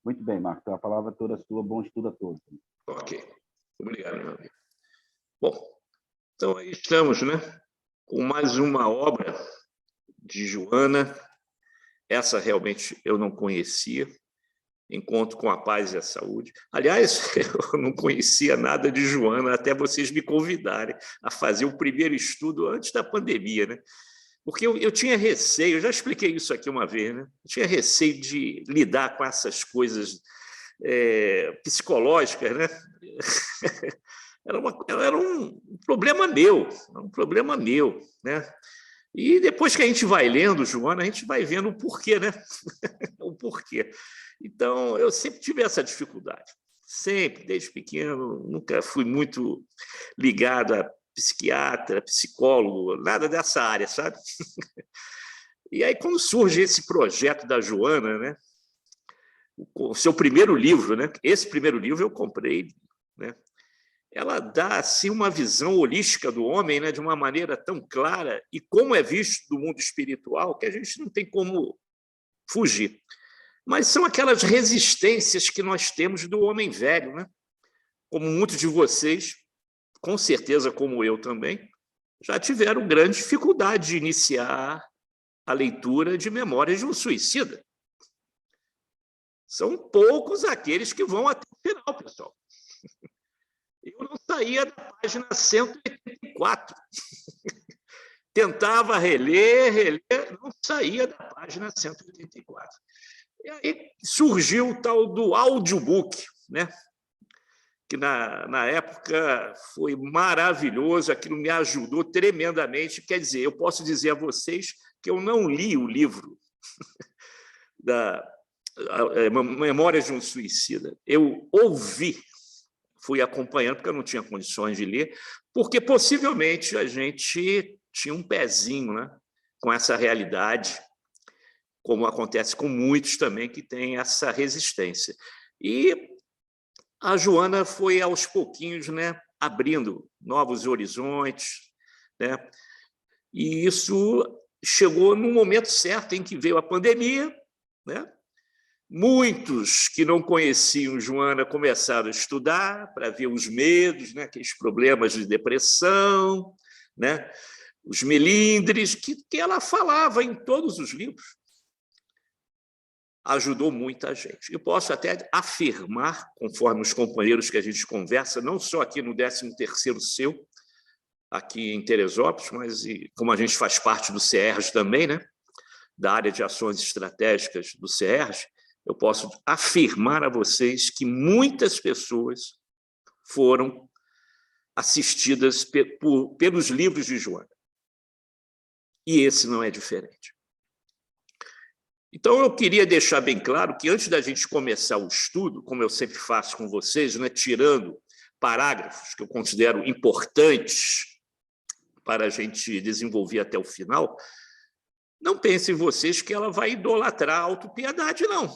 Muito bem, Marcos. A palavra toda sua. Bom estudo a todos. Ok. Obrigado, meu amigo. Bom, então aí estamos, né, com mais uma obra de Joana. Essa realmente eu não conhecia. Encontro com a Paz e a Saúde. Aliás, eu não conhecia nada de Joana até vocês me convidarem a fazer o primeiro estudo antes da pandemia, né? Porque eu tinha receio, eu já expliquei isso aqui uma vez, né? Eu tinha receio de lidar com essas coisas psicológicas, né? Era um problema meu, né? E depois que a gente vai lendo, Joana, a gente vai vendo o porquê, né? O porquê. Então, eu sempre tive essa dificuldade. Sempre, desde pequeno, nunca fui muito ligado a psiquiatra, psicólogo, nada dessa área, sabe? E aí, quando surge esse projeto da Joana, né? O seu primeiro livro, né? Esse primeiro livro eu comprei, né? Ela dá assim uma visão holística do homem, né, de uma maneira tão clara e como é visto do mundo espiritual que a gente não tem como fugir. Mas são aquelas resistências que nós temos do homem velho, né? Como muitos de vocês, com certeza como eu também, já tiveram grande dificuldade de iniciar a leitura de Memórias de um Suicida. São poucos aqueles que vão até o final, pessoal. Eu não saía da página 184. Tentava reler, não saía da página 184. E aí surgiu o tal do audiobook, né? Que na época foi maravilhoso, aquilo me ajudou tremendamente. Quer dizer, eu posso dizer a vocês que eu não li o livro da Memórias de um Suicida. Eu ouvi, fui acompanhando, porque eu não tinha condições de ler, porque possivelmente a gente tinha um pezinho, né, com essa realidade, como acontece com muitos também que têm essa resistência. E a Joana foi, aos pouquinhos, né, abrindo novos horizontes, né, e isso chegou no momento certo em que veio a pandemia, né? Muitos que não conheciam Joana começaram a estudar para ver os medos, né, aqueles problemas de depressão, né, os melindres, que ela falava em todos os livros. Ajudou muita gente. Eu posso até afirmar, conforme os companheiros que a gente conversa, não só aqui no 13º seu, aqui em Teresópolis, mas como a gente faz parte do CERJ também, né, da área de ações estratégicas do CERJ, eu posso afirmar a vocês que muitas pessoas foram assistidas pelos livros de Joana. E esse não é diferente. Então, eu queria deixar bem claro que, antes da gente começar o estudo, como eu sempre faço com vocês, né, tirando parágrafos que eu considero importantes para a gente desenvolver até o final, não pensem vocês que ela vai idolatrar a autopiedade, não.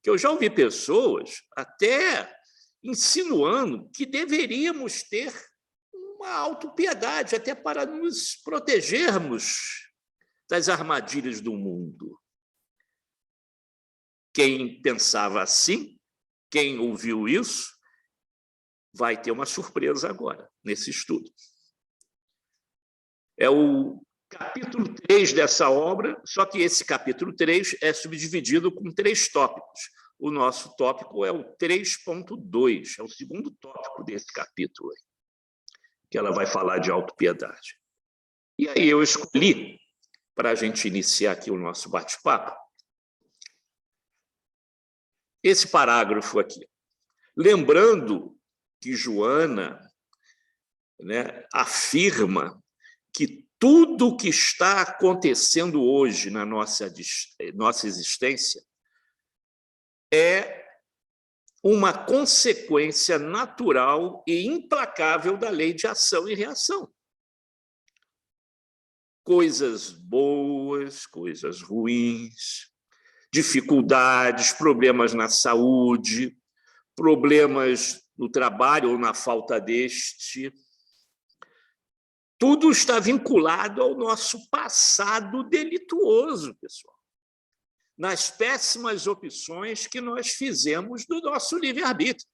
Que eu já ouvi pessoas até insinuando que deveríamos ter uma autopiedade, até para nos protegermos das armadilhas do mundo. Quem pensava assim, quem ouviu isso, vai ter uma surpresa agora, nesse estudo. É o capítulo 3 dessa obra, só que esse capítulo 3 é subdividido com 3 tópicos. O nosso tópico é o 3.2, é o segundo tópico desse capítulo, que ela vai falar de autopiedade. E aí eu escolhi, para a gente iniciar aqui o nosso bate-papo, esse parágrafo aqui. Lembrando que Joana, né, afirma que tudo o que está acontecendo hoje na nossa existência é uma consequência natural e implacável da lei de ação e reação. Coisas boas, coisas ruins, dificuldades, problemas na saúde, problemas no trabalho ou na falta deste. Tudo está vinculado ao nosso passado delituoso, pessoal. nas péssimas opções que nós fizemos do nosso livre-arbítrio,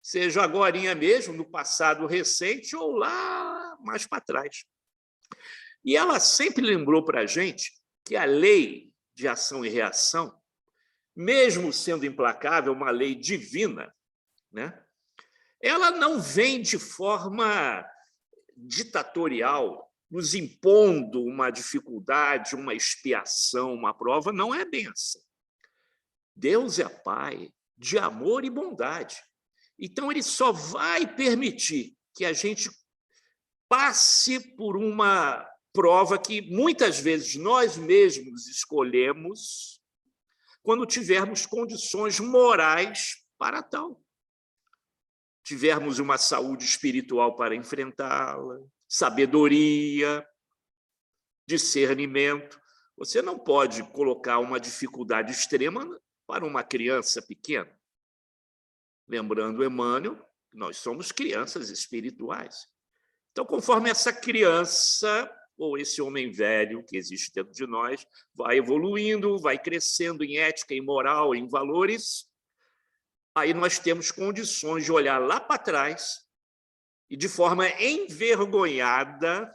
seja agorinha mesmo, no passado recente, ou lá mais para trás. E ela sempre lembrou para a gente que a lei de ação e reação, mesmo sendo implacável, uma lei divina, né, ela não vem de forma ditatorial, nos impondo uma dificuldade, uma expiação, uma prova. Não é bem assim. Deus é Pai de amor e bondade. Então, ele só vai permitir que a gente passe por uma prova que muitas vezes nós mesmos escolhemos quando tivermos condições morais para tal. Tivermos uma saúde espiritual para enfrentá-la, sabedoria, discernimento. Você não pode colocar uma dificuldade extrema para uma criança pequena. Lembrando Emmanuel, nós somos crianças espirituais. Então, conforme essa criança ou esse homem velho que existe dentro de nós vai evoluindo, vai crescendo em ética, em moral, em valores, aí nós temos condições de olhar lá para trás e, de forma envergonhada,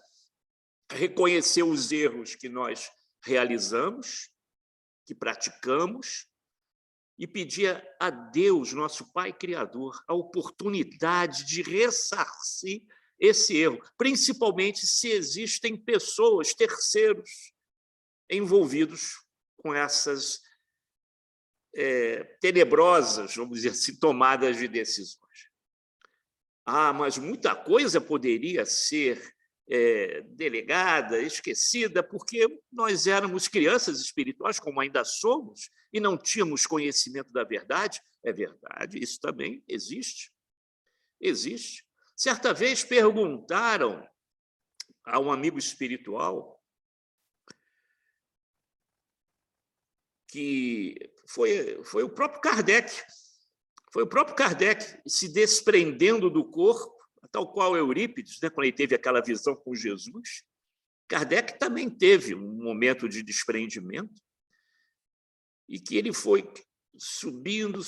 reconhecer os erros que nós realizamos, que praticamos, e pedir a Deus, nosso Pai Criador, a oportunidade de ressarcir esse erro, principalmente se existem pessoas, terceiros, envolvidos com essas tenebrosas, vamos dizer assim, tomadas de decisões. Mas muita coisa poderia ser delegada, esquecida, porque nós éramos crianças espirituais, como ainda somos, e não tínhamos conhecimento da verdade. É verdade, isso também existe. Existe. Certa vez perguntaram a um amigo espiritual, que foi o próprio Kardec, se desprendendo do corpo, tal qual Eurípides, né, quando ele teve aquela visão com Jesus. Kardec também teve um momento de desprendimento, e que ele foi subindo,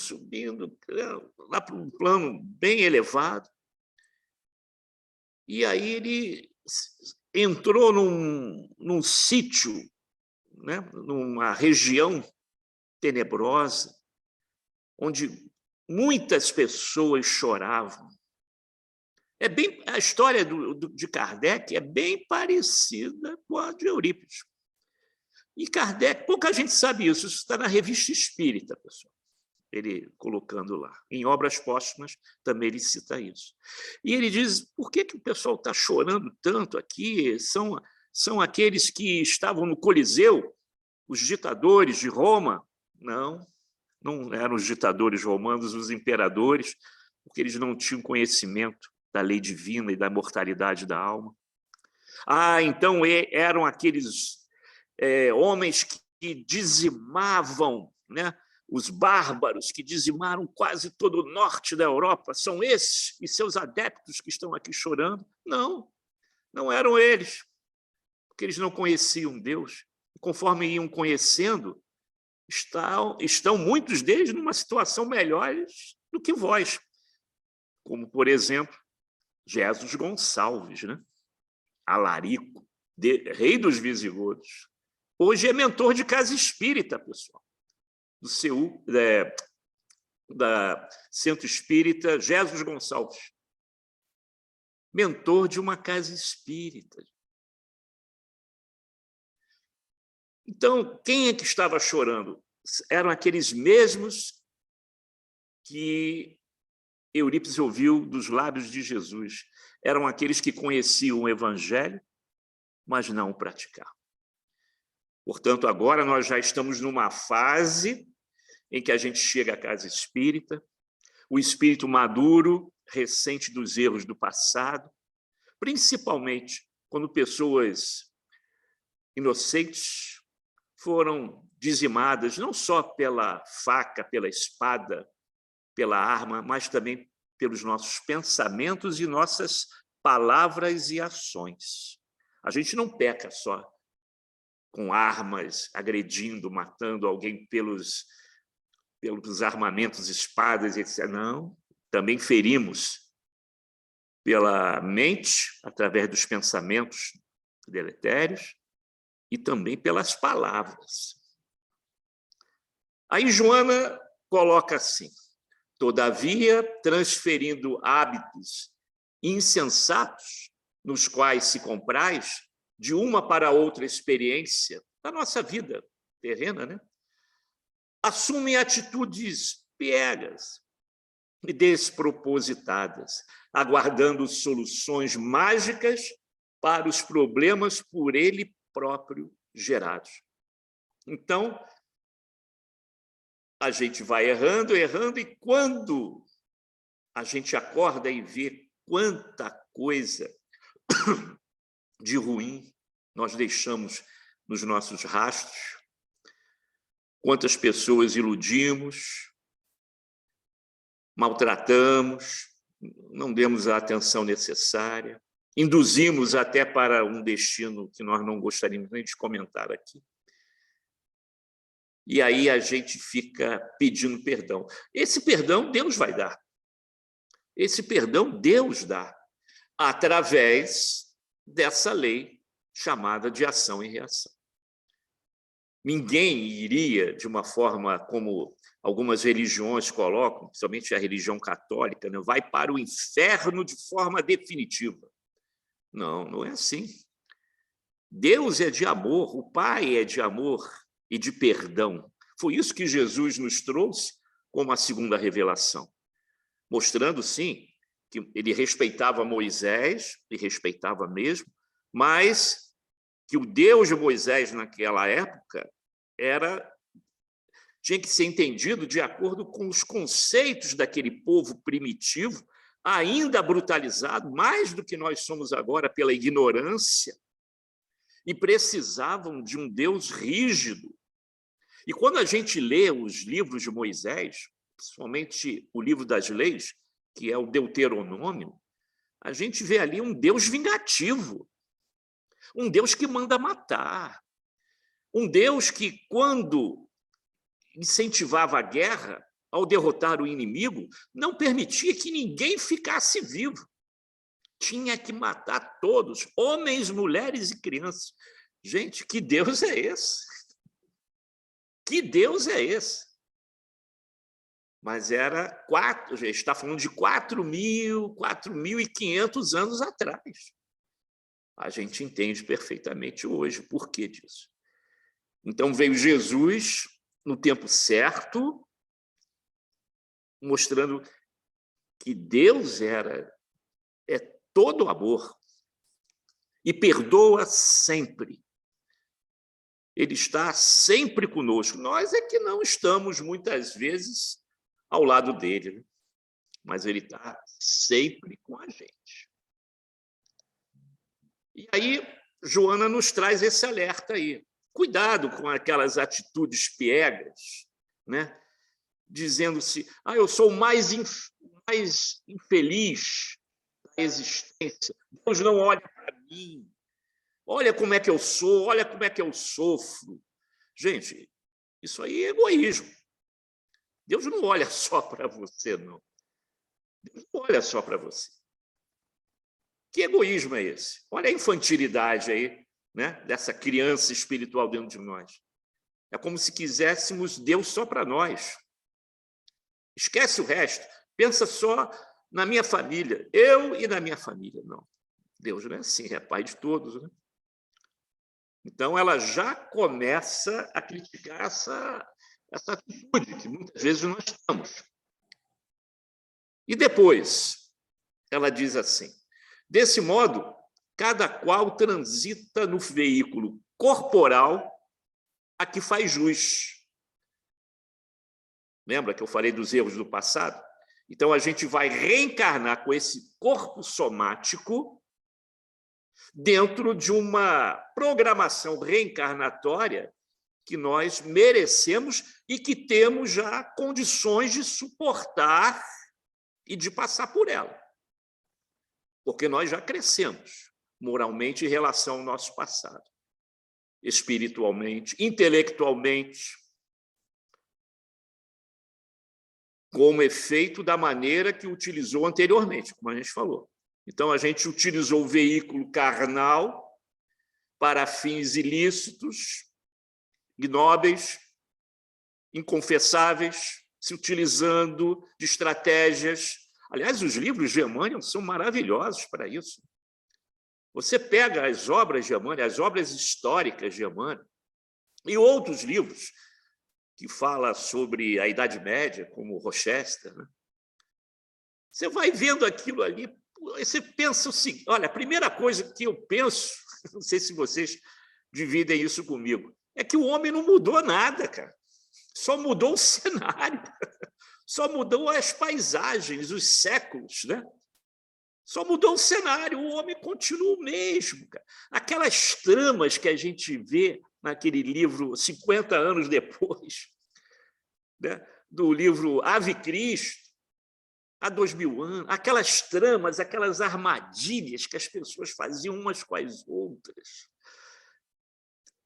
lá para um plano bem elevado, e aí ele entrou num sítio, né, numa região tenebrosa, onde muitas pessoas choravam. A história de Kardec é bem parecida com a de Eurípides. E Kardec, pouca gente sabe isso está na Revista Espírita, pessoal, ele colocando lá. Em Obras Póstumas também ele cita isso. E ele diz, por que o pessoal está chorando tanto aqui? São aqueles que estavam no Coliseu, os ditadores de Roma? Não eram os ditadores romanos, os imperadores, porque eles não tinham conhecimento da lei divina e da mortalidade da alma. Então eram aqueles homens que dizimavam, né? Os bárbaros que dizimaram quase todo o norte da Europa. São esses e seus adeptos que estão aqui chorando? Não eram eles, porque eles não conheciam Deus. Conforme iam conhecendo, estão muitos deles numa situação melhor do que vós, como, por exemplo, Jesus Gonçalves, né? Alarico, rei dos visigodos. Hoje é mentor de casa espírita, pessoal, da Centro Espírita Jesus Gonçalves. Mentor de uma casa espírita. Então, quem é que estava chorando? Eram aqueles mesmos que Eurípides ouviu dos lábios de Jesus. Eram aqueles que conheciam o Evangelho, mas não o praticavam. Portanto, agora nós já estamos numa fase em que a gente chega à casa espírita, o espírito maduro, ressente dos erros do passado, principalmente quando pessoas inocentes foram dizimadas não só pela faca, pela espada, pela arma, mas também pelos nossos pensamentos e nossas palavras e ações. A gente não peca só com armas, agredindo, matando alguém pelos armamentos, espadas, etc. Não, também ferimos pela mente, através dos pensamentos deletérios, e também pelas palavras. Aí Joana coloca assim: todavia, transferindo hábitos insensatos, nos quais se compraz, de uma para outra experiência da nossa vida terrena, né? Assumem atitudes piegas e despropositadas, aguardando soluções mágicas para os problemas por ele próprio gerados. Então, a gente vai errando, errando, e quando a gente acorda e vê quanta coisa de ruim nós deixamos nos nossos rastros, quantas pessoas iludimos, maltratamos, não demos a atenção necessária, induzimos até para um destino que nós não gostaríamos nem de comentar aqui. E aí a gente fica pedindo perdão. Esse perdão Deus vai dar. Esse perdão Deus dá através dessa lei chamada de ação e reação. Ninguém iria, de uma forma como algumas religiões colocam, principalmente a religião católica, né, vai para o inferno de forma definitiva. Não, não é assim. Deus é de amor, o Pai é de amor e de perdão. Foi isso que Jesus nos trouxe como a segunda revelação, mostrando, sim, que ele respeitava Moisés, e respeitava mesmo, mas que o Deus de Moisés, naquela época, tinha que ser entendido de acordo com os conceitos daquele povo primitivo, ainda brutalizado, mais do que nós somos agora pela ignorância, e precisavam de um Deus rígido. E quando a gente lê os livros de Moisés, principalmente o livro das leis, que é o Deuteronômio, a gente vê ali um Deus vingativo, um Deus que manda matar, um Deus que, quando incentivava a guerra, ao derrotar o inimigo, não permitia que ninguém ficasse vivo. Tinha que matar todos, homens, mulheres e crianças. Gente, que Deus é esse? Que Deus é esse? Mas já está falando de 4.500 anos atrás. A gente entende perfeitamente hoje o porquê disso. Então, veio Jesus no tempo certo, mostrando que Deus é todo amor e perdoa sempre. Ele está sempre conosco. Nós é que não estamos, muitas vezes, ao lado dele, né? Mas ele está sempre com a gente. E aí, Joana nos traz esse alerta aí. Cuidado com aquelas atitudes piegas, né? Dizendo-se, eu sou o mais infeliz da existência. Deus não olha para mim. Olha como é que eu sou, olha como é que eu sofro. Gente, isso aí é egoísmo. Deus não olha só para você, não. Deus não olha só para você. Que egoísmo é esse? Olha a infantilidade aí, né, dessa criança espiritual dentro de nós. É como se quiséssemos Deus só para nós. Esquece o resto. Pensa só na minha família. Eu e na minha família. Não. Deus não é assim, é pai de todos, né? Então, ela já começa a criticar essa atitude que muitas vezes nós temos. E depois, ela diz assim: desse modo, cada qual transita no veículo corporal a que faz jus. Lembra que eu falei dos erros do passado? Então, a gente vai reencarnar com esse corpo somático dentro de uma programação reencarnatória que nós merecemos e que temos já condições de suportar e de passar por ela. Porque nós já crescemos moralmente em relação ao nosso passado. espiritualmente, intelectualmente, como efeito da maneira que utilizou anteriormente, como a gente falou. Então, a gente utilizou o veículo carnal para fins ilícitos, ignóbeis, inconfessáveis, se utilizando de estratégias. Aliás, os livros de Emmanuel são maravilhosos para isso. Você pega as obras de Emmanuel, as obras históricas de Emmanuel, e outros livros que falam sobre a Idade Média, como Rochester, né? Você vai vendo aquilo ali, você pensa o seguinte, olha, a primeira coisa que eu penso, não sei se vocês dividem isso comigo, é que o homem não mudou nada, cara. Só mudou o cenário, só mudou as paisagens, os séculos, né? Só mudou o cenário, o homem continua o mesmo, cara. Aquelas tramas que a gente vê naquele livro 50 anos depois, né? Do livro Ave Cristo, há 2000 anos, aquelas tramas, aquelas armadilhas que as pessoas faziam umas com as outras.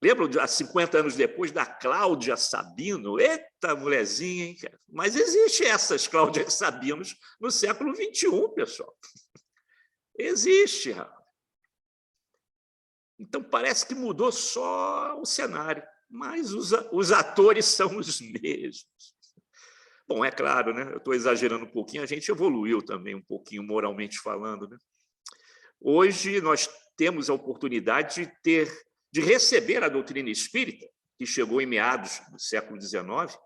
Lembram, há 50 anos depois, da Cláudia Sabino? Eita, mulherzinha, hein, cara? Mas existem essas Cláudias Sabinos no século XXI, pessoal. Existe, rapaz. Então, parece que mudou só o cenário, mas os atores são os mesmos. Bom, é claro, né? Eu estou exagerando um pouquinho, a gente evoluiu também um pouquinho, moralmente falando, né? Hoje, nós temos a oportunidade de receber a doutrina espírita, que chegou em meados do século XIX.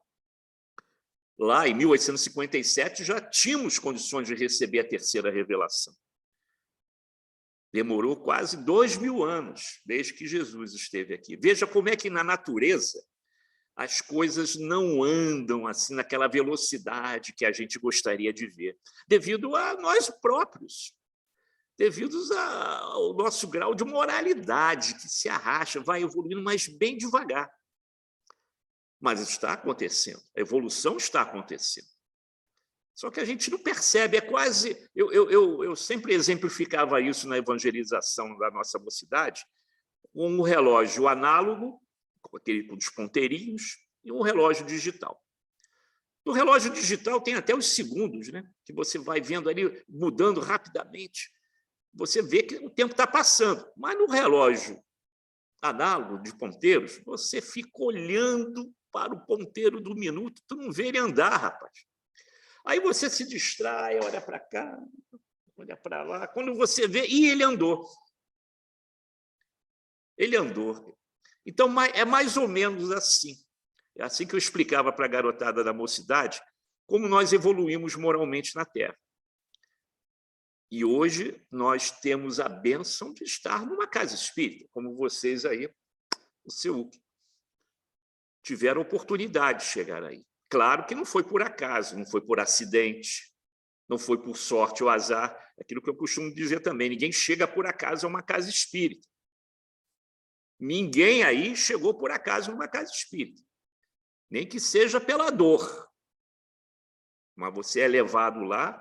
Lá, em 1857, já tínhamos condições de receber a terceira revelação. Demorou quase 2000 anos, desde que Jesus esteve aqui. Veja como é que, na natureza, as coisas não andam assim naquela velocidade que a gente gostaria de ver, devido a nós próprios, devido ao nosso grau de moralidade, que se arrasta, vai evoluindo, mas bem devagar. Mas isso está acontecendo, a evolução está acontecendo. Só que a gente não percebe, é quase... Eu sempre exemplificava isso na evangelização da nossa mocidade, com um relógio análogo, com os ponteirinhos, e um relógio digital. No relógio digital tem até os segundos, né? Que você vai vendo ali, mudando rapidamente. Você vê que o tempo está passando, mas no relógio análogo de ponteiros, você fica olhando para o ponteiro do minuto, tu não vê ele andar, rapaz. Aí você se distrai, olha para cá, olha para lá, quando você vê, e ele andou. Ele andou. Então, é mais ou menos assim. É assim que eu explicava para a garotada da mocidade como nós evoluímos moralmente na Terra. E hoje nós temos a bênção de estar numa casa espírita, como vocês aí, o seu tiveram oportunidade de chegar aí. Claro que não foi por acaso, não foi por acidente, não foi por sorte ou azar, aquilo que eu costumo dizer também, ninguém chega por acaso a uma casa espírita. Ninguém aí chegou por acaso numa casa espírita, nem que seja pela dor. Mas você é levado lá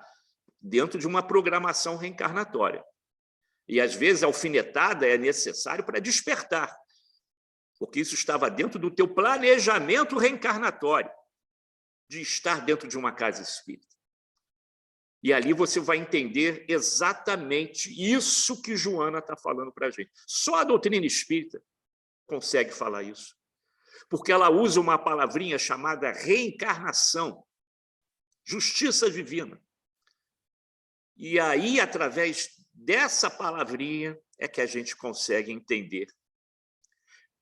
dentro de uma programação reencarnatória. E, às vezes, a alfinetada é necessário para despertar, porque isso estava dentro do teu planejamento reencarnatório, de estar dentro de uma casa espírita. E ali você vai entender exatamente isso que Joana está falando para a gente. Só a doutrina espírita consegue falar isso, porque ela usa uma palavrinha chamada reencarnação, justiça divina. E aí, através dessa palavrinha, é que a gente consegue entender,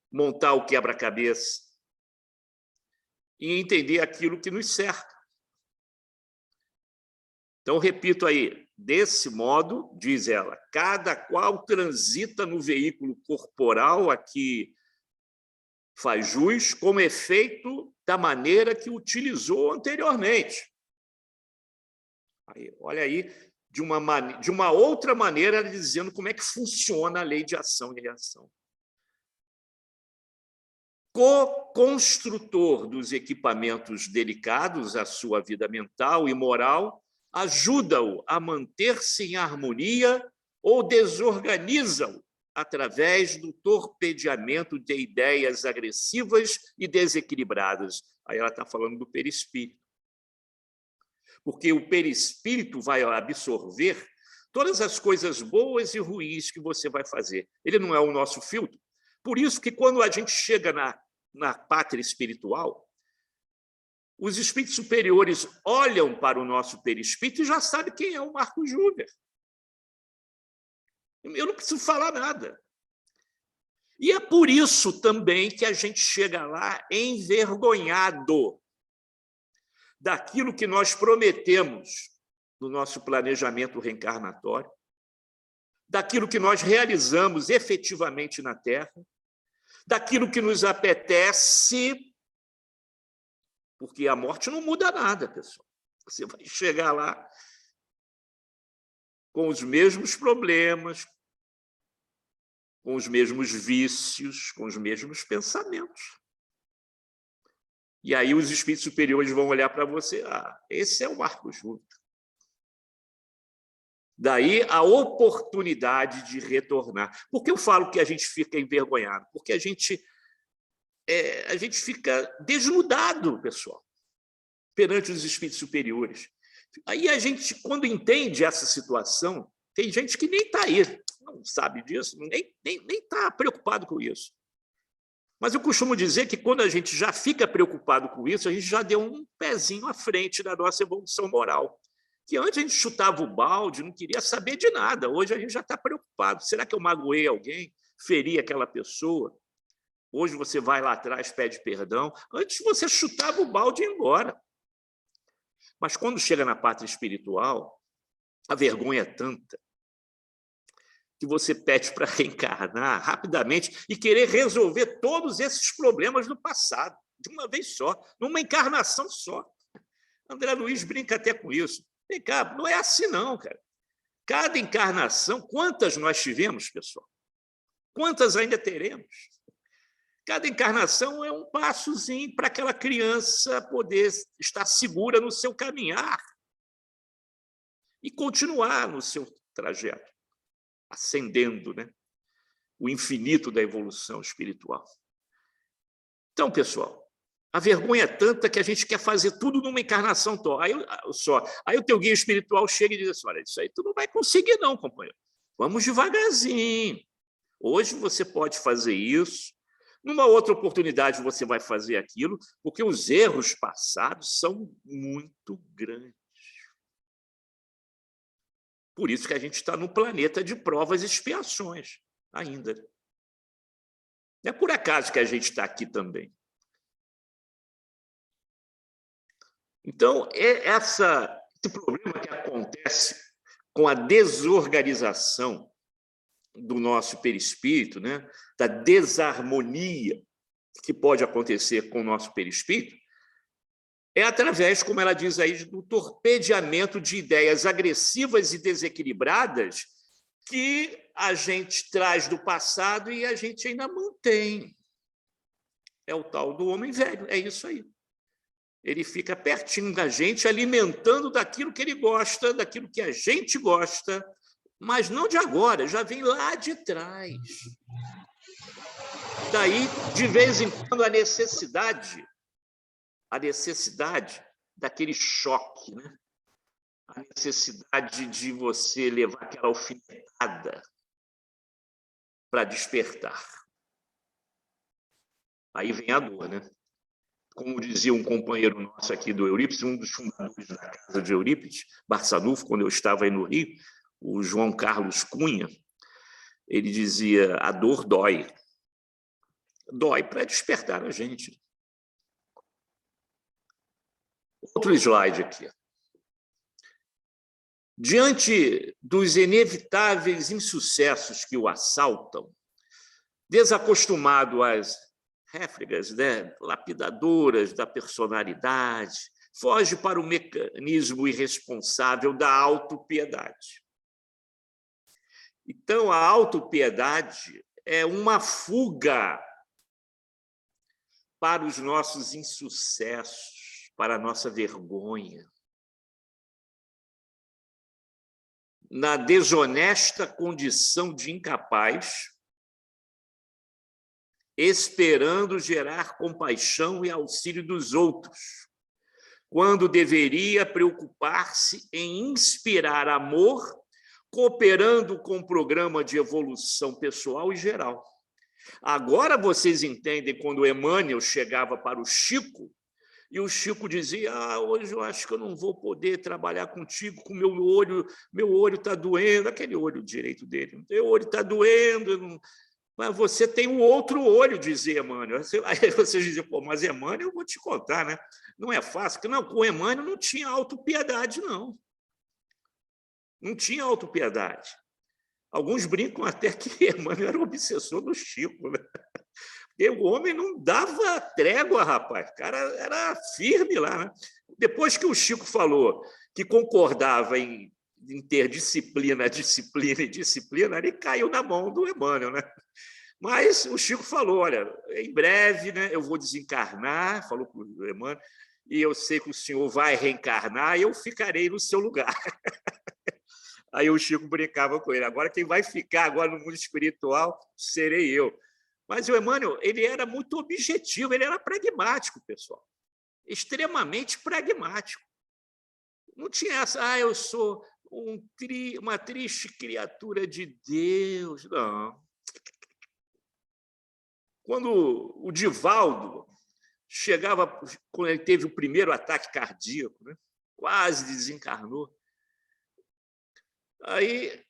montar o quebra-cabeça e entender aquilo que nos cerca. Então, repito aí, desse modo, diz ela, cada qual transita no veículo corporal a que faz jus, como efeito da maneira que utilizou anteriormente. Aí, olha aí, de uma outra maneira, dizendo como é que funciona a lei de ação e reação. Co-construtor dos equipamentos delicados à sua vida mental e moral, ajuda-o a manter-se em harmonia ou desorganiza-o através do torpedeamento de ideias agressivas e desequilibradas. Aí ela está falando do perispírito. Porque o perispírito vai absorver todas as coisas boas e ruins que você vai fazer. Ele não é o nosso filtro. Por isso que, quando a gente chega na pátria espiritual, os espíritos superiores olham para o nosso perispírito e já sabem quem é o Marco Júnior. Eu não preciso falar nada. E é por isso também que a gente chega lá envergonhado daquilo que nós prometemos no nosso planejamento reencarnatório, daquilo que nós realizamos efetivamente na Terra, daquilo que nos apetece, porque a morte não muda nada, pessoal. Você vai chegar lá com os mesmos problemas, com os mesmos vícios, com os mesmos pensamentos. E aí os espíritos superiores vão olhar para você, esse é o Marco Júnior. Daí a oportunidade de retornar. Por que eu falo que a gente fica envergonhado? Porque a gente fica desnudado, pessoal, perante os espíritos superiores. Aí a gente, quando entende essa situação, tem gente que nem está aí, não sabe disso, nem está preocupado com isso. Mas eu costumo dizer que, quando a gente já fica preocupado com isso, a gente já deu um pezinho à frente da nossa evolução moral. Que antes a gente chutava o balde, não queria saber de nada. Hoje a gente já está preocupado. Será que eu magoei alguém? Feri aquela pessoa? Hoje você vai lá atrás, pede perdão. Antes você chutava o balde e ia embora. Mas quando chega na pátria espiritual, a vergonha é tanta que você pede para reencarnar rapidamente e querer resolver todos esses problemas do passado, de uma vez só, numa encarnação só. André Luiz brinca até com isso. Vem cá, não é assim não, cara. Cada encarnação, quantas nós tivemos, pessoal? Quantas ainda teremos? Cada encarnação é um passozinho para aquela criança poder estar segura no seu caminhar e continuar no seu trajeto, ascendendo, né? O infinito da evolução espiritual. Então, pessoal, a vergonha é tanta que a gente quer fazer tudo numa encarnação só. Aí o teu guia espiritual chega e diz assim, olha, isso aí tu não vai conseguir não, companheiro. Vamos devagarzinho. Hoje você pode fazer isso, numa outra oportunidade você vai fazer aquilo, porque os erros passados são muito grandes. Por isso que a gente está no planeta de provas e expiações ainda. Não é por acaso que a gente está aqui também. Então, esse problema que acontece com a desorganização do nosso perispírito, né? Da desarmonia que pode acontecer com o nosso perispírito, é através, como ela diz aí, do torpedeamento de ideias agressivas e desequilibradas que a gente traz do passado e a gente ainda mantém. É o tal do homem velho, é isso aí. Ele fica pertinho da gente, alimentando daquilo que ele gosta, daquilo que a gente gosta, mas não de agora, já vem lá de trás. Daí, de vez em quando, a necessidade daquele choque, né? A necessidade de você levar aquela alfinetada para despertar. Aí vem a dor, né? Como dizia um companheiro nosso aqui do Eurípides, um dos fundadores da casa de Eurípides, Barçanufo, quando eu estava aí no Rio, o João Carlos Cunha, ele dizia, a dor dói. Dói para despertar a gente. Outro slide aqui. Diante dos inevitáveis insucessos que o assaltam, desacostumado às réfregas, né, lapidadoras da personalidade, foge para o mecanismo irresponsável da autopiedade. Então, a autopiedade é uma fuga para os nossos insucessos, para a nossa vergonha. Na desonesta condição de incapaz, esperando gerar compaixão e auxílio dos outros, quando deveria preocupar-se em inspirar amor, cooperando com o programa de evolução pessoal e geral. Agora vocês entendem quando Emmanuel chegava para o Chico, e o Chico dizia, hoje eu acho que eu não vou poder trabalhar contigo, com meu olho está doendo, aquele olho direito dele, meu olho está doendo, mas você tem um outro olho, dizia Emmanuel. Aí vocês diziam, pô, mas Emmanuel, eu vou te contar, né? Não é fácil, porque não, com Emmanuel não tinha autopiedade, não. Não tinha autopiedade. Alguns brincam até que Emmanuel era o obsessor do Chico, né? Porque o homem não dava trégua, rapaz. O cara era firme lá, né? Depois que o Chico falou que concordava em ter disciplina, disciplina e disciplina, ele caiu na mão do Emmanuel, né? Mas o Chico falou, olha, em breve, né, eu vou desencarnar, falou para o Emmanuel, e eu sei que o senhor vai reencarnar e eu ficarei no seu lugar. Aí o Chico brincava com ele, agora quem vai ficar agora no mundo espiritual serei eu. Mas o Emmanuel, ele era muito objetivo, ele era pragmático, pessoal. Extremamente pragmático. Não tinha essa, eu sou uma triste criatura de Deus. Não. Quando o Divaldo chegava, quando ele teve o primeiro ataque cardíaco, né? Quase desencarnou. Aí,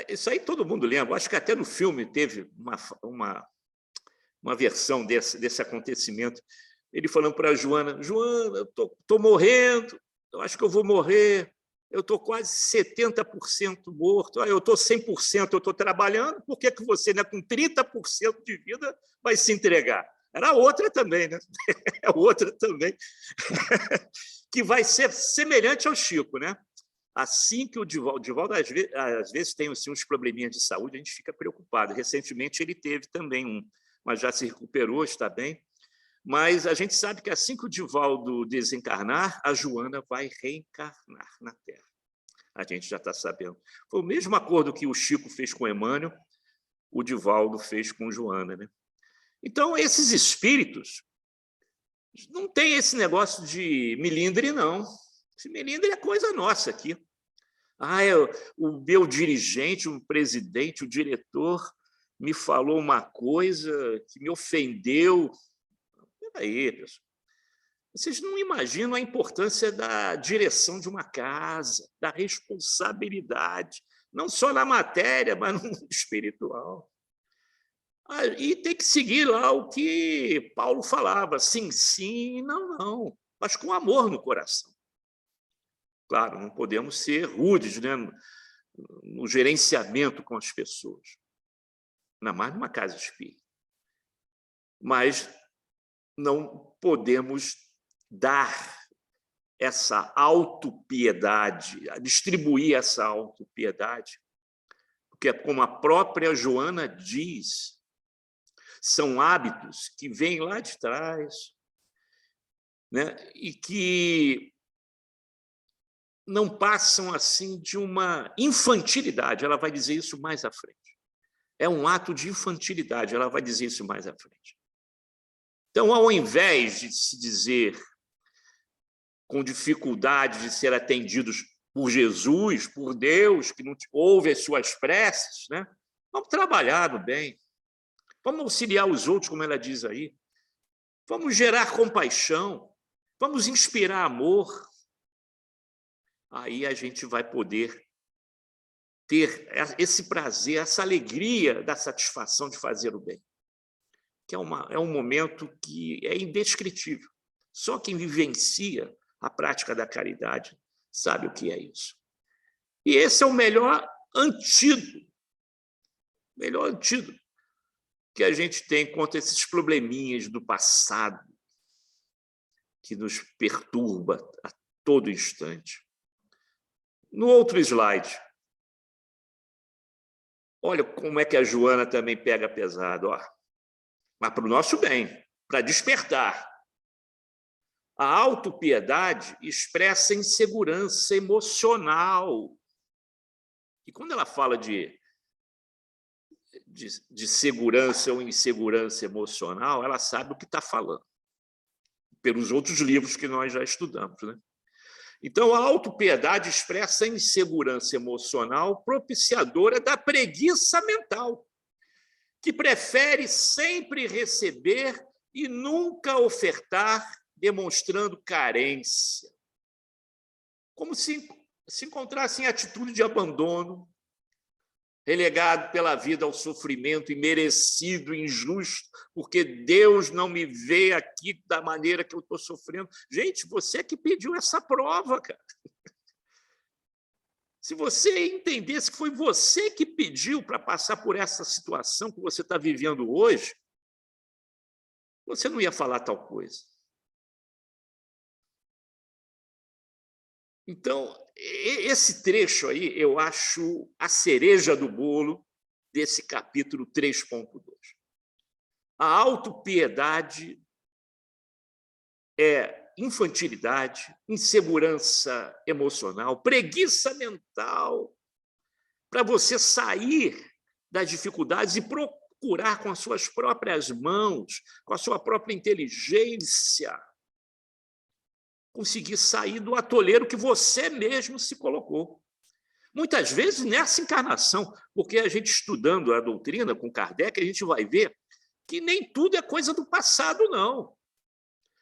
isso aí todo mundo lembra. Acho que até no filme teve uma versão desse acontecimento. Ele falando para a Joana, Joana, eu estou morrendo, eu acho que eu vou morrer, eu estou quase 70% morto, eu estou 100%, eu estou trabalhando, por que você, né, com 30% de vida, vai se entregar? Era outra também, né? É outra também, que vai ser semelhante ao Chico, né? Assim que o Divaldo às vezes tem assim, uns probleminhas de saúde, a gente fica preocupado. Recentemente ele teve também mas já se recuperou, está bem. Mas a gente sabe que assim que o Divaldo desencarnar, a Joana vai reencarnar na Terra. A gente já está sabendo. Foi o mesmo acordo que o Chico fez com Emmanuel, o Divaldo fez com Joana, né? Então, esses espíritos não tem esse negócio de milindre, não. Esse milindre é coisa nossa aqui. O meu dirigente, o presidente, o diretor me falou uma coisa que me ofendeu. Peraí, pessoal. Vocês não imaginam a importância da direção de uma casa, da responsabilidade, não só na matéria, mas no mundo espiritual. E tem que seguir lá o que Paulo falava, sim, sim, não, não, mas com amor no coração. Claro, não podemos ser rudes, né, no gerenciamento com as pessoas, ainda mais numa casa espírita. Mas não podemos dar essa autopiedade, distribuir essa autopiedade, porque, como a própria Joana diz, são hábitos que vêm lá de trás, né, e que não passam assim de uma infantilidade. Ela vai dizer isso mais à frente. É um ato de infantilidade, ela vai dizer isso mais à frente. Então, ao invés de se dizer com dificuldade de ser atendidos por Jesus, por Deus, que não ouve as suas preces, né? Vamos trabalhar no bem, vamos auxiliar os outros, como ela diz aí, vamos gerar compaixão, vamos inspirar amor. Aí a gente vai poder ter esse prazer, essa alegria da satisfação de fazer o bem, que é um momento que é indescritível. Só quem vivencia a prática da caridade sabe o que é isso. E esse é o melhor antídoto que a gente tem contra esses probleminhas do passado que nos perturba a todo instante. No outro slide, olha como é que a Joana também pega pesado, ó. Mas para o nosso bem, para despertar. A autopiedade expressa insegurança emocional. E quando ela fala de de segurança ou insegurança emocional, ela sabe o que está falando, pelos outros livros que nós já estudamos, né? Então, a autopiedade expressa a insegurança emocional propiciadora da preguiça mental, que prefere sempre receber e nunca ofertar, demonstrando carência. Como se encontrasse em atitude de abandono, relegado pela vida ao sofrimento imerecido, injusto, porque Deus não me vê aqui da maneira que eu estou sofrendo. Gente, você que pediu essa prova, cara. Se você entendesse que foi você que pediu para passar por essa situação que você está vivendo hoje, você não ia falar tal coisa. Então, esse trecho aí, eu acho a cereja do bolo desse capítulo 3.2. A autopiedade é infantilidade, insegurança emocional, preguiça mental, para você sair das dificuldades e procurar com as suas próprias mãos, com a sua própria inteligência, conseguir sair do atoleiro que você mesmo se colocou. Muitas vezes nessa encarnação, porque a gente estudando a doutrina com Kardec, a gente vai ver que nem tudo é coisa do passado, não.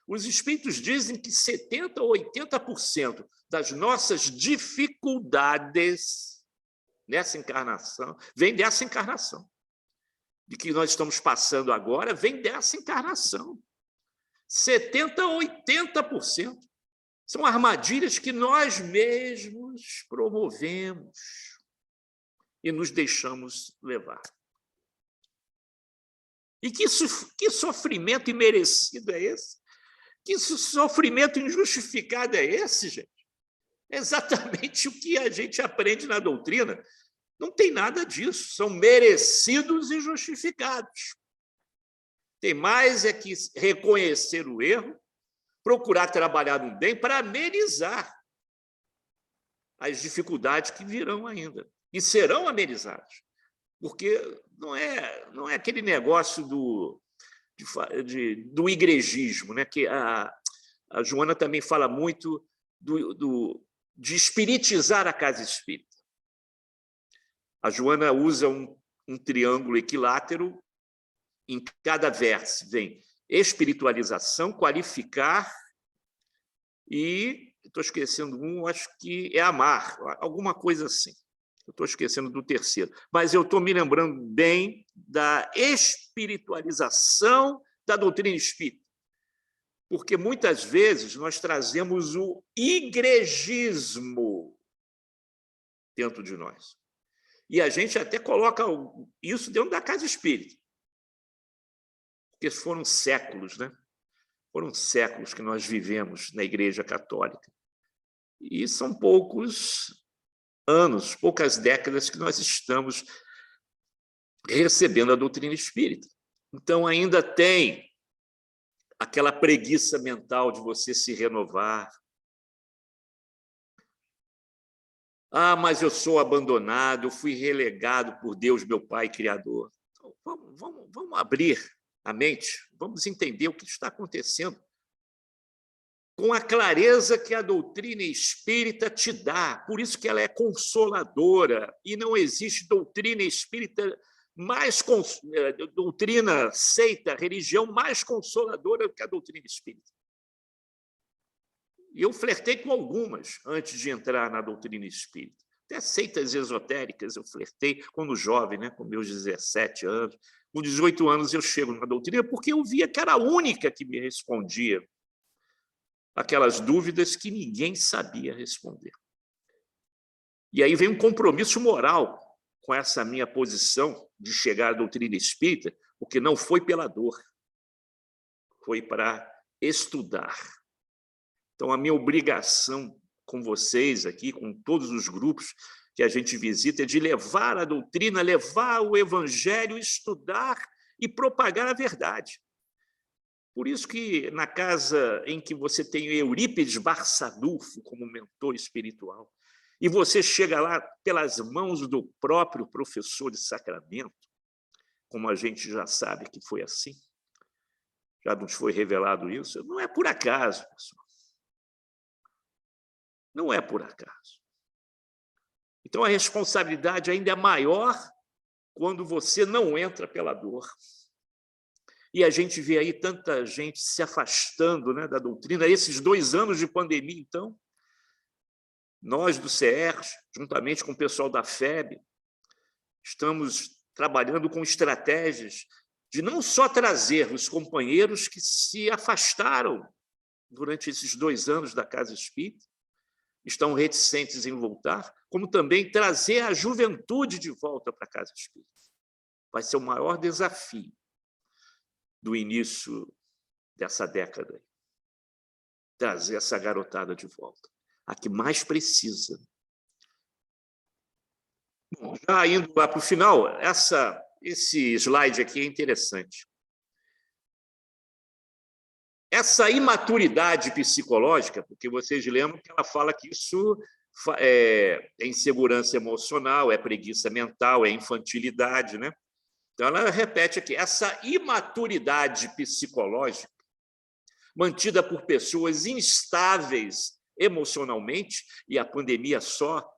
Os espíritos dizem que 70% ou 80% das nossas dificuldades nessa encarnação vem dessa encarnação. De que nós estamos passando agora vem dessa encarnação. 70% ou 80%. São armadilhas que nós mesmos promovemos e nos deixamos levar. E que sofrimento imerecido é esse? Que sofrimento injustificado é esse, gente? É exatamente o que a gente aprende na doutrina. Não tem nada disso. São merecidos e justificados. Tem mais é que reconhecer o erro, procurar trabalhar no bem para amenizar as dificuldades que virão ainda. E serão amenizadas. Porque não é aquele negócio do igrejismo, né? Que a Joana também fala muito de espiritizar a casa espírita. A Joana usa um triângulo equilátero, em cada verso vem espiritualização, qualificar e, estou esquecendo acho que é amar, alguma coisa assim. Estou esquecendo do terceiro, mas eu estou me lembrando bem da espiritualização da doutrina espírita, porque muitas vezes nós trazemos o igrejismo dentro de nós. E a gente até coloca isso dentro da casa espírita, porque foram séculos, né? Foram séculos que nós vivemos na Igreja Católica. E são poucos anos, poucas décadas que nós estamos recebendo a doutrina espírita. Então, ainda tem aquela preguiça mental de você se renovar. Ah, mas eu sou abandonado, eu fui relegado por Deus, meu Pai Criador. Então, vamos abrir a mente, vamos entender o que está acontecendo com a clareza que a doutrina espírita te dá. Por isso que ela é consoladora, e não existe doutrina espírita doutrina, seita, religião mais consoladora do que a doutrina espírita. E eu flertei com algumas antes de entrar na doutrina espírita. Até seitas esotéricas eu flertei quando jovem, né, com meus 17 anos. Com 18 anos eu chego na doutrina porque eu via que era a única que me respondia aquelas dúvidas que ninguém sabia responder. E aí vem um compromisso moral com essa minha posição de chegar à doutrina espírita, porque não foi pela dor, foi para estudar. Então, a minha obrigação com vocês aqui, com todos os grupos que a gente visita, é de levar a doutrina, levar o evangelho, estudar e propagar a verdade. Por isso que na casa em que você tem Eurípides Barçanufo como mentor espiritual, e você chega lá pelas mãos do próprio professor de sacramento, como a gente já sabe que foi assim, já nos foi revelado isso, não é por acaso, pessoal. Não é por acaso. Então, a responsabilidade ainda é maior quando você não entra pela dor. E a gente vê aí tanta gente se afastando, né, da doutrina. Esses 2 anos de pandemia, então, nós do CERJ, juntamente com o pessoal da FEB, estamos trabalhando com estratégias de não só trazer os companheiros que se afastaram durante esses 2 anos da Casa Espírita, estão reticentes em voltar, como também trazer a juventude de volta para a Casa Espírita. Vai ser o maior desafio do início dessa década. Trazer essa garotada de volta, a que mais precisa. Bom, já indo lá para o final, esse slide aqui é interessante. Essa imaturidade psicológica, porque vocês lembram que ela fala que isso é insegurança emocional, é preguiça mental, é infantilidade, né? Então, ela repete aqui, essa imaturidade psicológica, mantida por pessoas instáveis emocionalmente, e a pandemia só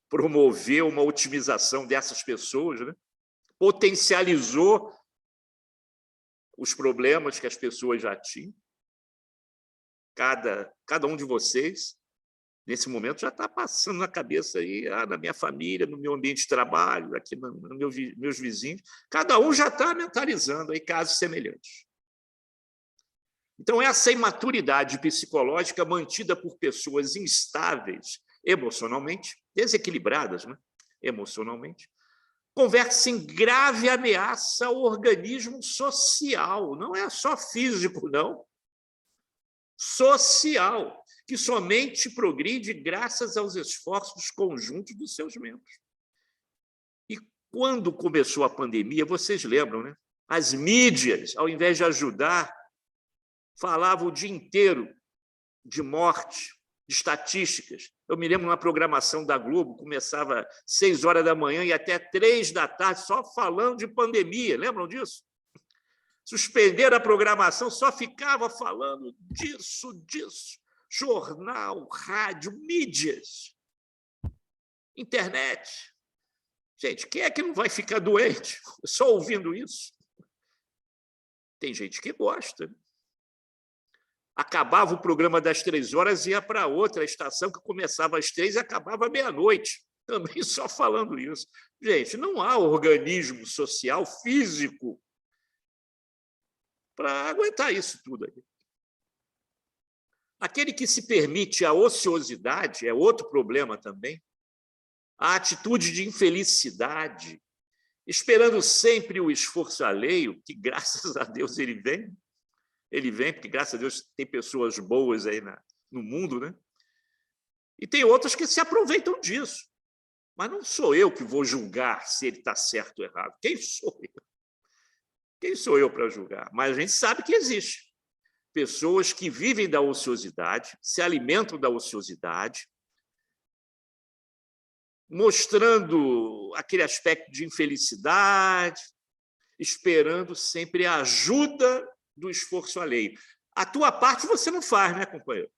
promoveu uma otimização dessas pessoas, né? Potencializou os problemas que as pessoas já tinham. Cada um de vocês, nesse momento, já está passando na cabeça aí, na minha família, no meu ambiente de trabalho, aqui nos meus vizinhos, cada um já está mentalizando aí casos semelhantes. Então, essa imaturidade psicológica mantida por pessoas instáveis emocionalmente, desequilibradas, né? Emocionalmente, converte-se em grave ameaça ao organismo social, não é só físico, não. Social, que somente progride graças aos esforços conjuntos dos seus membros. E quando começou a pandemia, vocês lembram, né? As mídias, ao invés de ajudar, falavam o dia inteiro de morte, de estatísticas. Eu me lembro de uma programação da Globo, começava às 6 horas da manhã e até 3 da tarde, só falando de pandemia. Lembram disso? Suspenderam a programação, só ficava falando disso. Jornal, rádio, mídias, internet. Gente, quem é que não vai ficar doente só ouvindo isso? Tem gente que gosta. Acabava o programa das 3 horas, ia para outra estação que começava às 3 e acabava à meia-noite, também só falando isso. Gente, não há organismo social, físico, para aguentar isso tudo aí. Aquele que se permite a ociosidade é outro problema também. A atitude de infelicidade, esperando sempre o esforço alheio, que, graças a Deus, ele vem, porque, graças a Deus, tem pessoas boas aí no mundo, né? E tem outras que se aproveitam disso. Mas não sou eu que vou julgar se ele está certo ou errado. Quem sou eu? Quem sou eu para julgar? Mas a gente sabe que existe pessoas que vivem da ociosidade, se alimentam da ociosidade, mostrando aquele aspecto de infelicidade, esperando sempre a ajuda do esforço alheio. A tua parte você não faz, né, companheiro?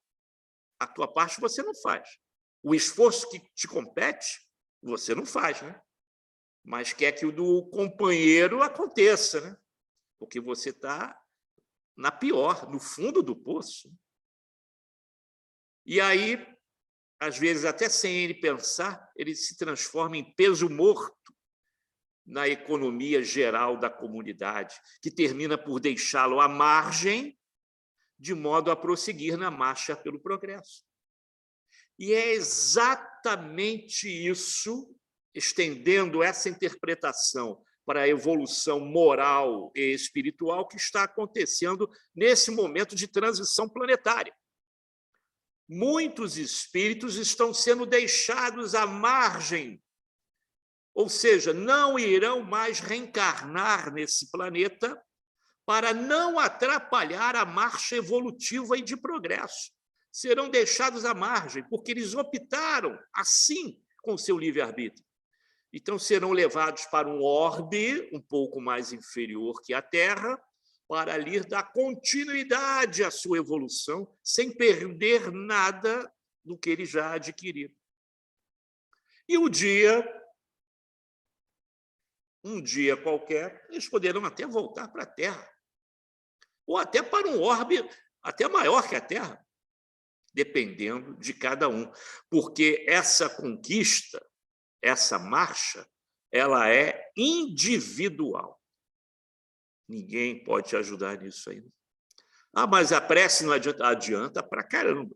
A tua parte você não faz. O esforço que te compete, você não faz, né? Mas quer que o do companheiro aconteça, né? Porque você está na pior, no fundo do poço. E aí, às vezes, até sem ele pensar, ele se transforma em peso morto na economia geral da comunidade, que termina por deixá-lo à margem, de modo a prosseguir na marcha pelo progresso. E é exatamente isso, estendendo essa interpretação para a evolução moral e espiritual, que está acontecendo nesse momento de transição planetária. Muitos espíritos estão sendo deixados à margem, ou seja, não irão mais reencarnar nesse planeta para não atrapalhar a marcha evolutiva e de progresso. Serão deixados à margem, porque eles optaram assim com o seu livre-arbítrio. Então, serão levados para um orbe um pouco mais inferior que a Terra, para lhe dar continuidade à sua evolução, sem perder nada do que eles já adquiriram. E um dia qualquer, eles poderão até voltar para a Terra, ou até para um orbe até maior que a Terra, dependendo de cada um, porque essa conquista, essa marcha, ela é individual. Ninguém pode te ajudar nisso aí. Ah, mas a prece não adianta. Adianta pra caramba.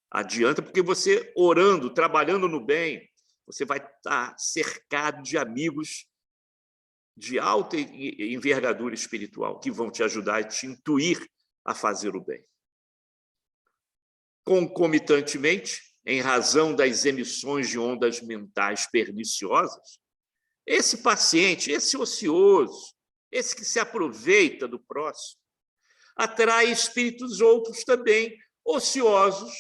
Adianta porque você, orando, trabalhando no bem, você vai estar cercado de amigos de alta envergadura espiritual que vão te ajudar e te intuir a fazer o bem. Concomitantemente, em razão das emissões de ondas mentais perniciosas, esse paciente, esse ocioso, esse que se aproveita do próximo, atrai espíritos outros também, ociosos,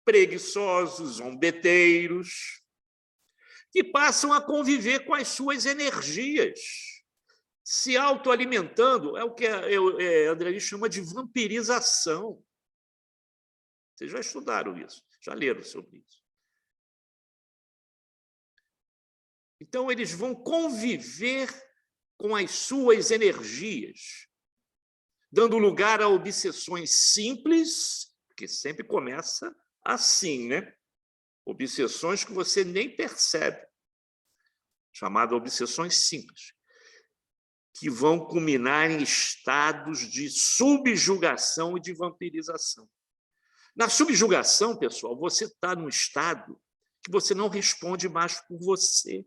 preguiçosos, zombeteiros, que passam a conviver com as suas energias, se autoalimentando, é o que André Luiz chama de vampirização. Vocês já estudaram isso, já leram sobre isso. Então, eles vão conviver com as suas energias, dando lugar a obsessões simples, que sempre começa assim, né? Obsessões que você nem percebe, chamadas obsessões simples, que vão culminar em estados de subjugação e de vampirização. Na subjugação, pessoal, você está num estado que você não responde mais por você.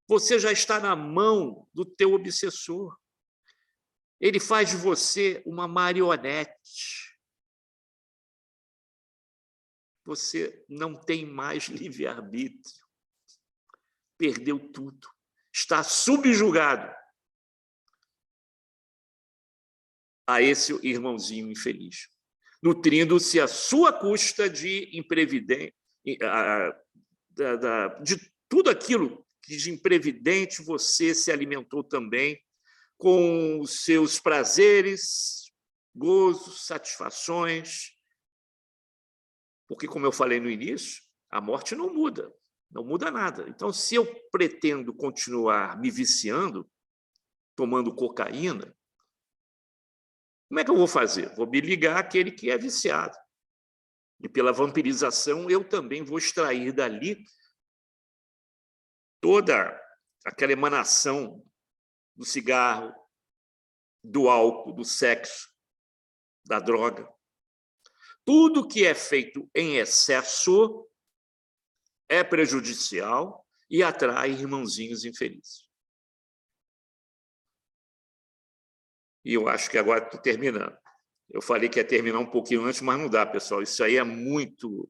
Você já está na mão do teu obsessor. Ele faz de você uma marionete. Você não tem mais livre-arbítrio. Perdeu tudo. Está subjugado a esse irmãozinho infeliz, nutrindo-se à sua custa de imprevidente, de tudo aquilo que de imprevidente você se alimentou também, com os seus prazeres, gozos, satisfações, porque, como eu falei no início, a morte não muda nada. Então, se eu pretendo continuar me viciando, tomando cocaína, como é que eu vou fazer? Vou me ligar àquele que é viciado. E pela vampirização, eu também vou extrair dali toda aquela emanação do cigarro, do álcool, do sexo, da droga. Tudo que é feito em excesso é prejudicial e atrai irmãozinhos infelizes. E eu acho que agora estou terminando. Eu falei que ia terminar um pouquinho antes, mas não dá, pessoal. Isso aí é muito...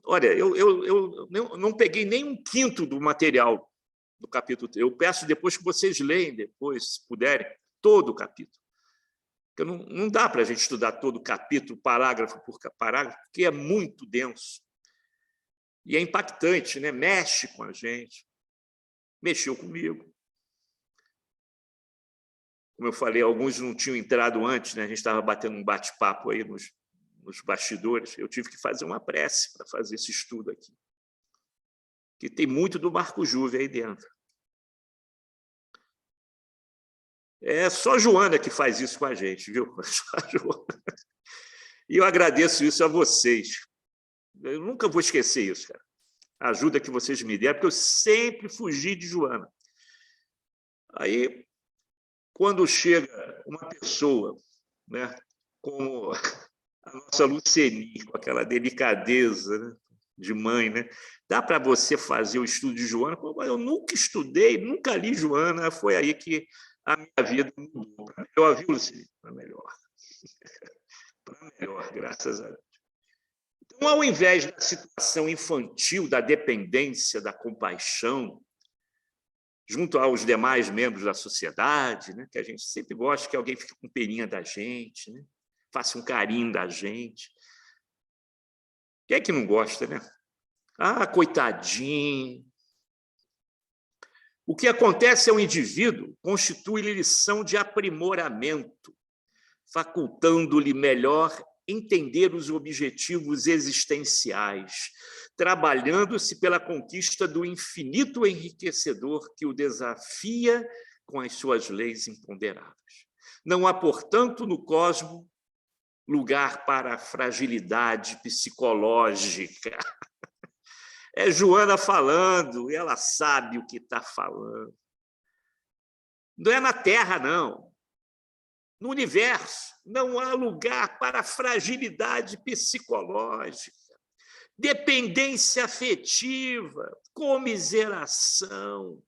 Olha, eu não peguei nem um quinto do material do capítulo 3. Eu peço depois que vocês leem, depois, se puderem, todo o capítulo. Porque não dá para a gente estudar todo o capítulo, parágrafo por parágrafo, porque é muito denso. E é impactante, né? Mexe com a gente. Mexeu comigo. Como eu falei, alguns não tinham entrado antes, né? A gente estava batendo um bate-papo aí nos bastidores. Eu tive que fazer uma prece para fazer esse estudo aqui. Que tem muito do Marco Júvio aí dentro. É só Joana que faz isso com a gente, viu? Só a Joana. E eu agradeço isso a vocês. Eu nunca vou esquecer isso, cara. A ajuda que vocês me deram, porque eu sempre fugi de Joana. Aí, quando chega uma pessoa, né, como a nossa Luceni, com aquela delicadeza, né, de mãe, né? Dá para você fazer o estudo de Joana? Eu nunca estudei, nunca li Joana, foi aí que a minha vida mudou. Para melhor, viu, Luceni? Para melhor. Para melhor, graças a Deus. Então, ao invés da situação infantil, da dependência, da compaixão, junto aos demais membros da sociedade, né, que a gente sempre gosta que alguém fique com peninha da gente, né, faça um carinho da gente. Quem é que não gosta, né? Ah, coitadinho. O que acontece é um indivíduo constitui lição de aprimoramento, facultando-lhe melhor entender os objetivos existenciais, trabalhando-se pela conquista do infinito enriquecedor que o desafia com as suas leis imponderáveis. Não há, portanto, no cosmos lugar para a fragilidade psicológica. É Joana falando, e ela sabe o que está falando. Não é na Terra, não. No universo, não há lugar para fragilidade psicológica, dependência afetiva, comiseração,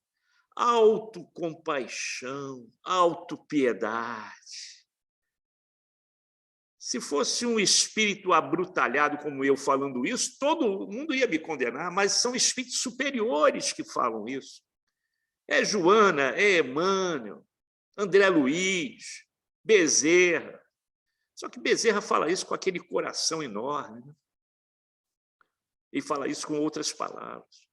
autocompaixão, autopiedade. Se fosse um espírito abrutalhado como eu falando isso, todo mundo ia me condenar, mas são espíritos superiores que falam isso. É Joana, é Emmanuel, André Luiz, Bezerra. Só que Bezerra fala isso com aquele coração enorme, né? E fala isso com outras palavras.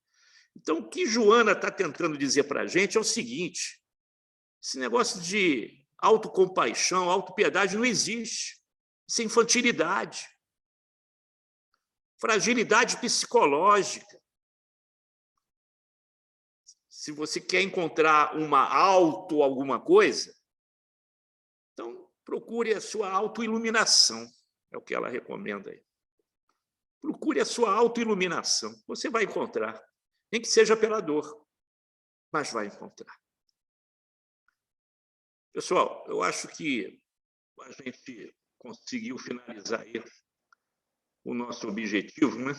Então, o que Joana está tentando dizer para a gente é o seguinte: esse negócio de autocompaixão, autopiedade não existe. Isso é infantilidade, fragilidade psicológica. Se você quer encontrar uma alguma coisa, então procure a sua autoiluminação, é o que ela recomenda aí. Procure a sua autoiluminação, você vai encontrar, nem que seja pela dor, mas vai encontrar. Pessoal, eu acho que a gente conseguiu finalizar aí o nosso objetivo, né?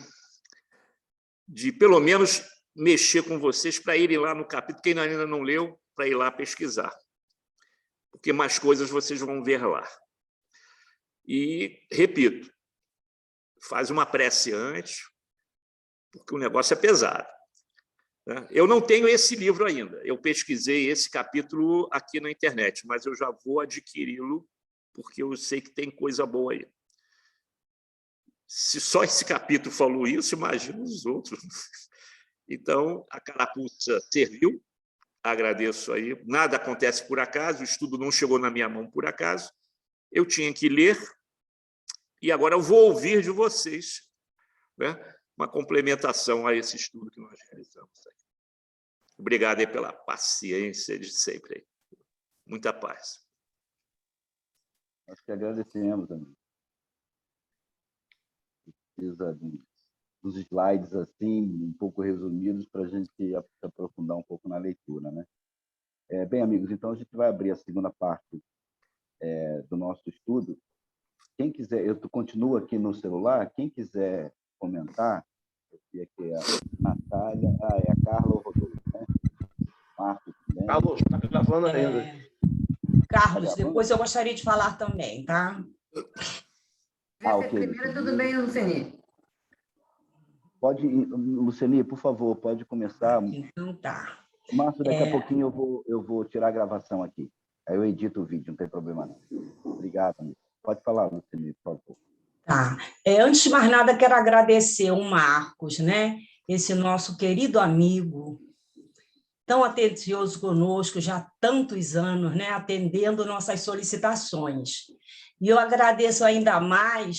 De, pelo menos, mexer com vocês para irem lá no capítulo, quem ainda não leu, para ir lá pesquisar. Porque mais coisas vocês vão ver lá. E, repito, faz uma prece antes, porque o negócio é pesado. Eu não tenho esse livro ainda, eu pesquisei esse capítulo aqui na internet, mas eu já vou adquiri-lo, porque eu sei que tem coisa boa aí. Se só esse capítulo falou isso, imagina os outros. Então, a carapuça serviu, agradeço aí. Nada acontece por acaso, o estudo não chegou na minha mão por acaso. Eu tinha que ler, e agora eu vou ouvir de vocês, né, uma complementação a esse estudo que nós realizamos aí. Obrigado aí pela paciência de sempre aí. Muita paz. Nós que agradecemos, amigo. Precisa dos slides assim, um pouco resumidos, para a gente aprofundar um pouco na leitura, né? Bem, amigos, então a gente vai abrir a segunda parte do nosso estudo. Quem quiser, eu continuo aqui no celular, quem quiser comentar, eu vi aqui a Natália, é a Carla ou Rodolfo, né? Marcos também. Carlos, está gravando ainda. Carlos, depois eu gostaria de falar também, tá? Ok. Primeiro, tudo bem, Luceni? Pode, Luceni, por favor, pode começar. Então tá. Márcio, daqui a pouquinho eu vou tirar a gravação aqui. Aí eu edito o vídeo, não tem problema não. Obrigado, amigo. Pode falar, Luceni, por favor. Tá. Antes de mais nada, quero agradecer o Marcos, né? Esse nosso querido amigo, tão atencioso conosco já há tantos anos, né? Atendendo nossas solicitações. E eu agradeço ainda mais